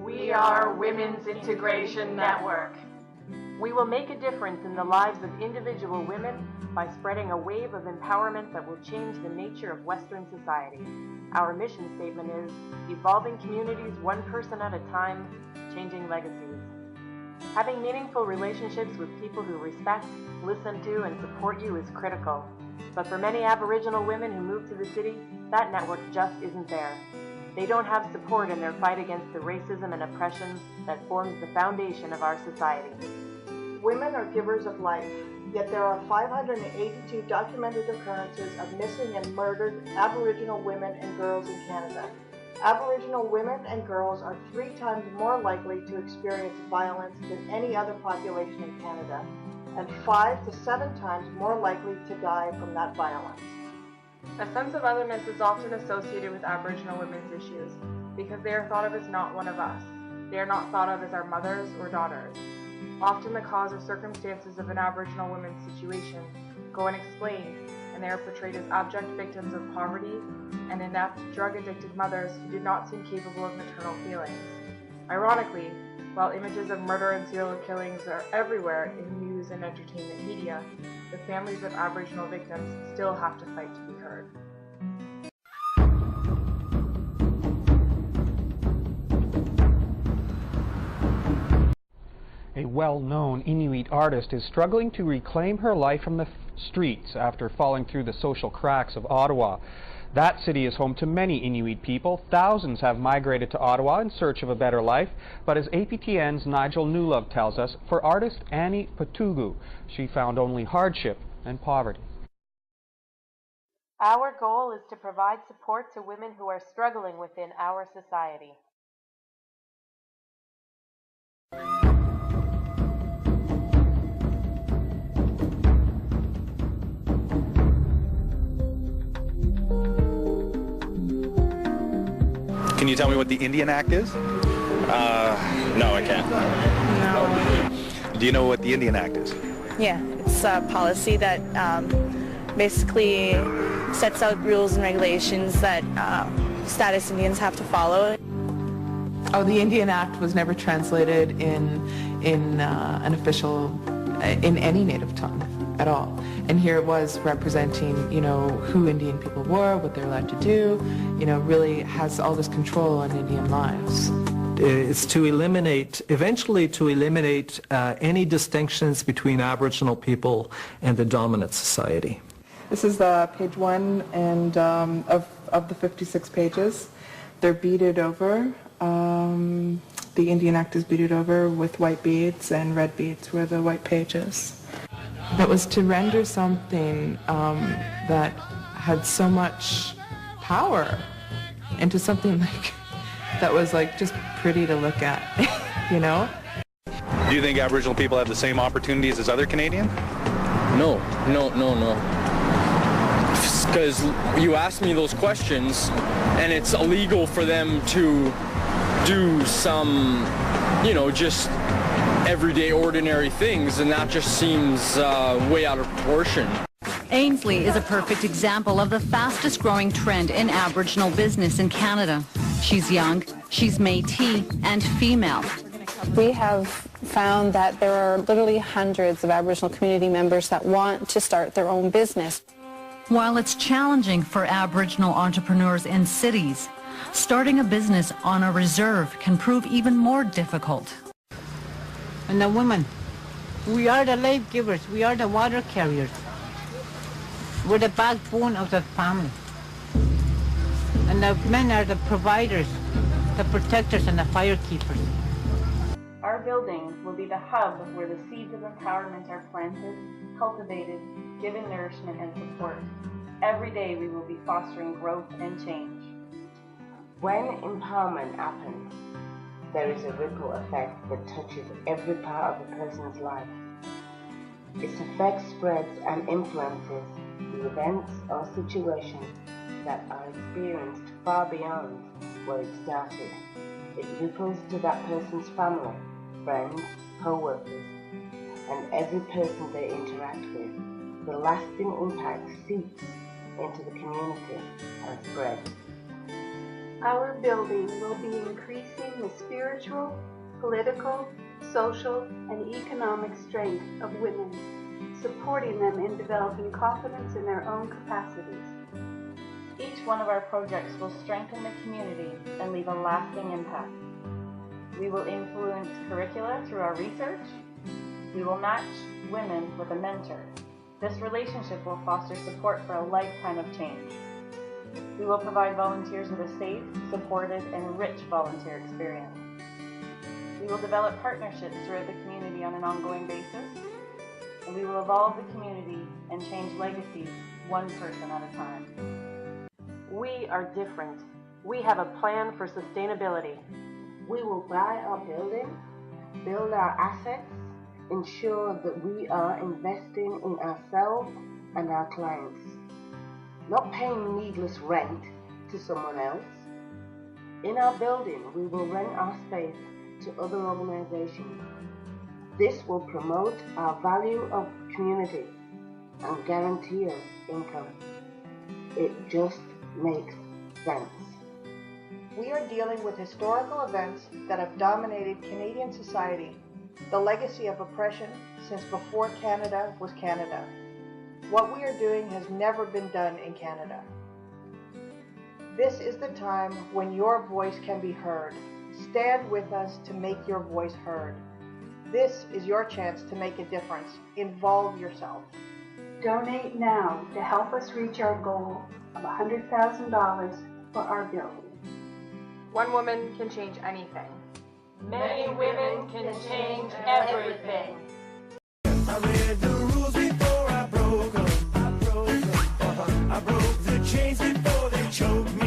We are Women's Integration Network. We will make a difference in the lives of individual women by spreading a wave of empowerment that will change the nature of Western society. Our mission statement is, evolving communities one person at a time, changing legacies. Having meaningful relationships with people who respect, listen to, and support you is critical. But for many Aboriginal women who move to the city, that network just isn't there. They don't have support in their fight against the racism and oppression that forms the foundation of our society. Women are givers of life, yet there are 582 documented occurrences of missing and murdered Aboriginal women and girls in Canada. Aboriginal women and girls are 3 times more likely to experience violence than any other population in Canada, and 5 to 7 times more likely to die from that violence. A sense of otherness is often associated with Aboriginal women's issues because they are thought of as not one of us. They are not thought of as our mothers or daughters. Often the cause or circumstances of an Aboriginal woman's situation go unexplained, and they are portrayed as abject victims of poverty and inept, drug-addicted mothers who did not seem capable of maternal feelings. Ironically, while images of murder and serial killings are everywhere in news and entertainment media, the families of Aboriginal victims still have to fight to be heard. A well-known Inuit artist is struggling to reclaim her life from the streets after falling through the social cracks of Ottawa. That city is home to many Inuit people. Thousands have migrated to Ottawa in search of a better life. But as APTN's Nigel Newlove tells us, for artist Annie Patugu, she found only hardship and poverty. Our goal is to provide support to women who are struggling within our society. Can you tell me what the Indian Act is? No, I can't. No. Do you know what the Indian Act is? Yeah, it's a policy that basically sets out rules and regulations that status Indians have to follow. Oh, the Indian Act was never translated in an official, in any native tongue at all. And here it was representing, you know, who Indian people were, what they're allowed to do, you know, really has all this control on Indian lives. It's to eliminate, eventually to eliminate any distinctions between Aboriginal people and the dominant society. This is page 1 and of the 56 pages. They're beaded over. The Indian Act is beaded over with white beads, and red beads were the white pages. That was to render something that had so much power into something like that was like just pretty to look at, you know? Do you think Aboriginal people have the same opportunities as other Canadians? No. Because you ask me those questions, and it's illegal for them to do some, you know, just everyday ordinary things, and that just seems way out of proportion. Ainslie is a perfect example of the fastest growing trend in Aboriginal business in Canada. She's young, she's Métis, and female. We have found that there are literally hundreds of Aboriginal community members that want to start their own business. While it's challenging for Aboriginal entrepreneurs in cities, starting a business on a reserve can prove even more difficult. And the women, we are the life givers, we are the water carriers. We're the backbone of the family. And the men are the providers, the protectors, and the firekeepers. Our building will be the hub where the seeds of empowerment are planted, cultivated, given nourishment and support. Every day we will be fostering growth and change. When empowerment happens, there is a ripple effect that touches every part of a person's life. Its effect spreads and influences the events or situations that are experienced far beyond where it started. It ripples to that person's family, friends, co-workers, and every person they interact with. The lasting impact seeps into the community and spreads. Our building will be increasing the spirit spiritual, political, social, and economic strength of women, supporting them in developing confidence in their own capacities. Each one of our projects will strengthen the community and leave a lasting impact. We will influence curricula through our research. We will match women with a mentor. This relationship will foster support for a lifetime of change. We will provide volunteers with a safe, supported, and rich volunteer experience. We will develop partnerships throughout the community on an ongoing basis, and we will evolve the community and change legacies one person at a time. We are different. We have a plan for sustainability. We will buy our building, build our assets, ensure that we are investing in ourselves and our clients, not paying needless rent to someone else. In our building, we will rent our space to other organizations. This will promote our value of community and guarantee us income. It just makes sense. We are dealing with historical events that have dominated Canadian society, the legacy of oppression since before Canada was Canada. What we are doing has never been done in Canada. This is the time when your voice can be heard. Stand with us to make your voice heard. This is your chance to make a difference. Involve yourself. Donate now to help us reach our goal of $100,000 for our building. One woman can change anything. Many women can change everything. I read the rules before I broke them. I broke the chains before they choked me.